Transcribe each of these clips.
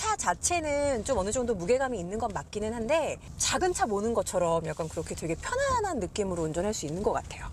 차 자체는 좀 어느 정도 무게감이 있는 건 맞기는 한데 작은 차 모는 것처럼 약간 그렇게 되게 편안한 느낌으로 운전할 수 있는 것 같아요.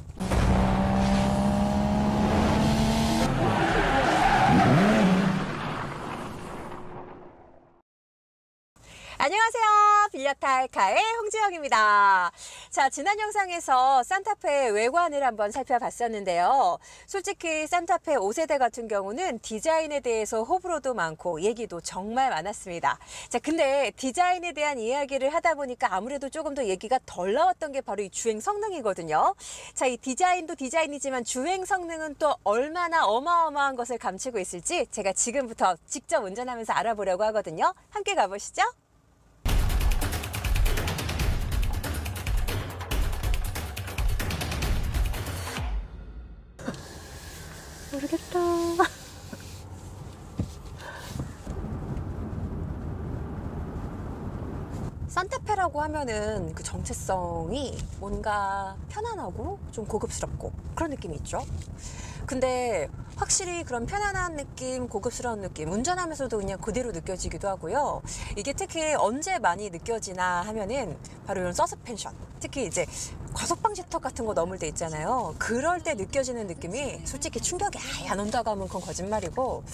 안녕하세요. 빌려탈카의 홍지영입니다. 자, 지난 영상에서 산타페 외관을 한번 살펴봤었는데요. 솔직히 산타페 5세대 같은 경우는 디자인에 대해서 호불호도 많고 얘기도 정말 많았습니다. 자, 근데 디자인에 대한 이야기를 하다 보니까 아무래도 조금 더 얘기가 덜 나왔던 게 바로 이 주행 성능이거든요. 자, 이 디자인도 디자인이지만 주행 성능은 또 얼마나 어마어마한 것을 감추고 있을지 제가 지금부터 직접 운전하면서 알아보려고 하거든요. 함께 가보시죠. 모르겠다. 산타페라고 하면은 그 정체성이 뭔가 편안하고 좀 고급스럽고 그런 느낌이 있죠. 근데 확실히 그런 편안한 느낌, 고급스러운 느낌, 운전하면서도 그냥 그대로 느껴지기도 하고요. 이게 특히 언제 많이 느껴지나 하면은 바로 이런 서스펜션. 특히 이제 과속방지턱 같은 거 넘을 때 있잖아요. 그럴 때 느껴지는 느낌이 솔직히 충격이 아예 안 온다고 하면 그건 거짓말이고,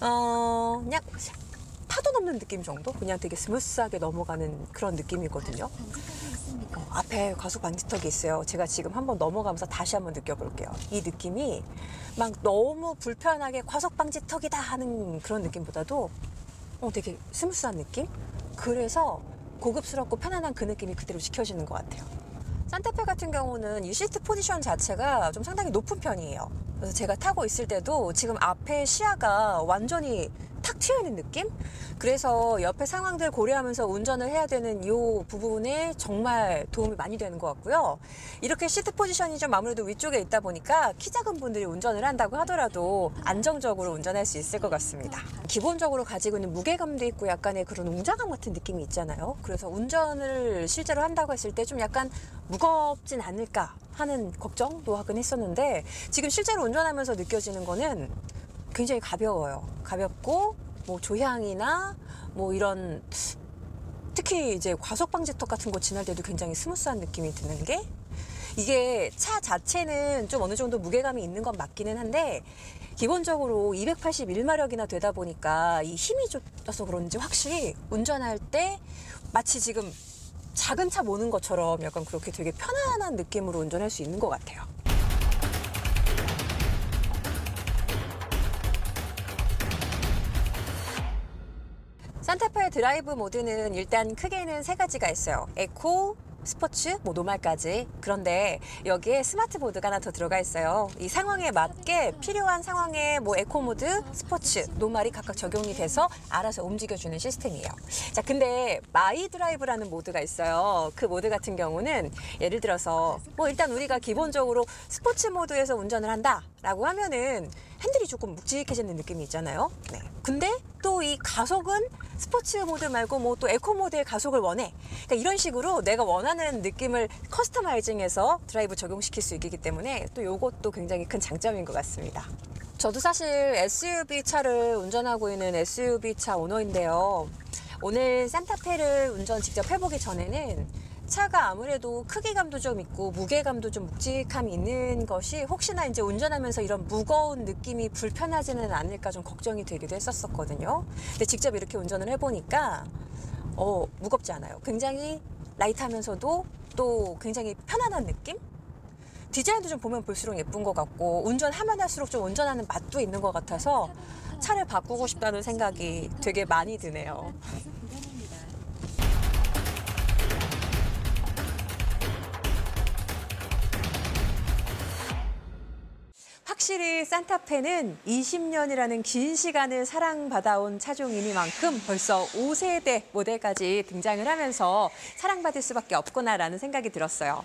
그냥 파도 넘는 느낌 정도? 그냥 되게 스무스하게 넘어가는 그런 느낌이거든요. 앞에 과속 방지턱이 있어요. 제가 지금 한번 넘어가면서 다시 한번 느껴볼게요. 이 느낌이 막 너무 불편하게 과속 방지턱이다 하는 그런 느낌보다도 되게 스무스한 느낌? 그래서 고급스럽고 편안한 그 느낌이 그대로 지켜지는 것 같아요. 산타페 같은 경우는 이 시트 포지션 자체가 좀 상당히 높은 편이에요. 그래서 제가 타고 있을 때도 지금 앞에 시야가 완전히 탁 트여있는 느낌? 그래서 옆에 상황들 고려하면서 운전을 해야 되는 이 부분에 정말 도움이 많이 되는 것 같고요. 이렇게 시트 포지션이 좀 아무래도 위쪽에 있다 보니까 키 작은 분들이 운전을 한다고 하더라도 안정적으로 운전할 수 있을 것 같습니다. 기본적으로 가지고 있는 무게감도 있고 약간의 그런 웅장함 같은 느낌이 있잖아요. 그래서 운전을 실제로 한다고 했을 때 좀 약간 무겁진 않을까 하는 걱정도 하긴 했었는데 지금 실제로 운전하면서 느껴지는 거는 굉장히 가벼워요. 가볍고 뭐 조향이나 뭐 이런 특히 이제 과속방지턱 같은 거 지날 때도 굉장히 스무스한 느낌이 드는 게 이게 차 자체는 좀 어느 정도 무게감이 있는 건 맞기는 한데 기본적으로 281마력이나 되다 보니까 이 힘이 좋아서 그런지 확실히 운전할 때 마치 지금 작은 차 모는 것처럼 약간 그렇게 되게 편안한 느낌으로 운전할 수 있는 것 같아요. 산타페 드라이브 모드는 일단 크게는 세 가지가 있어요. 에코, 스포츠, 뭐 노말까지. 그런데 여기에 스마트 모드가 하나 더 들어가 있어요. 이 상황에 맞게 필요한 상황에 뭐 에코 모드, 스포츠, 노말이 각각 적용이 돼서 알아서 움직여주는 시스템이에요. 자, 근데 마이 드라이브라는 모드가 있어요. 그 모드 같은 경우는 예를 들어서 뭐 일단 우리가 기본적으로 스포츠 모드에서 운전을 한다라고 하면은 핸들이 조금 묵직해지는 느낌이 있잖아요. 네. 근데 또 이 가속은 스포츠 모드 말고 뭐 또 에코 모드의 가속을 원해. 그러니까 이런 식으로 내가 원하는 느낌을 커스터마이징해서 드라이브 적용시킬 수 있기 때문에 또 이것도 굉장히 큰 장점인 것 같습니다. 저도 사실 SUV 차를 운전하고 있는 SUV 차 오너인데요. 오늘 산타페를 운전 직접 해보기 전에는 차가 아무래도 크기감도 좀 있고 무게감도 좀 묵직함이 있는 것이 혹시나 이제 운전하면서 이런 무거운 느낌이 불편하지는 않을까 좀 걱정이 되기도 했었거든요. 근데 직접 이렇게 운전을 해보니까 무겁지 않아요. 굉장히 라이트하면서도 또 굉장히 편안한 느낌? 디자인도 좀 보면 볼수록 예쁜 것 같고 운전하면 할수록 좀 운전하는 맛도 있는 것 같아서 차를 바꾸고 싶다는 생각이 되게 많이 드네요. 확실히 산타페는 20년이라는 긴 시간을 사랑받아온 차종이니만큼 벌써 5세대 모델까지 등장을 하면서 사랑받을 수밖에 없구나라는 생각이 들었어요.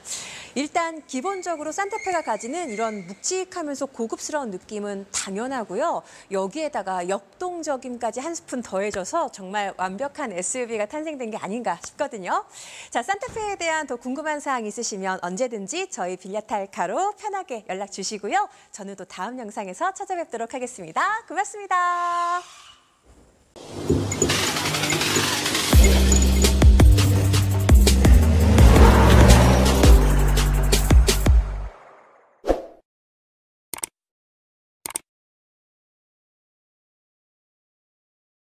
일단 기본적으로 산타페가 가지는 이런 묵직하면서 고급스러운 느낌은 당연하고요. 여기에다가 역동적임까지 한 스푼 더해져서 정말 완벽한 SUV가 탄생된 게 아닌가 싶거든요. 자, 산타페에 대한 더 궁금한 사항 있으시면 언제든지 저희 빌려탈카로 편하게 연락 주시고요. 저는 또 다음 영상에서 찾아뵙도록 하겠습니다. 고맙습니다.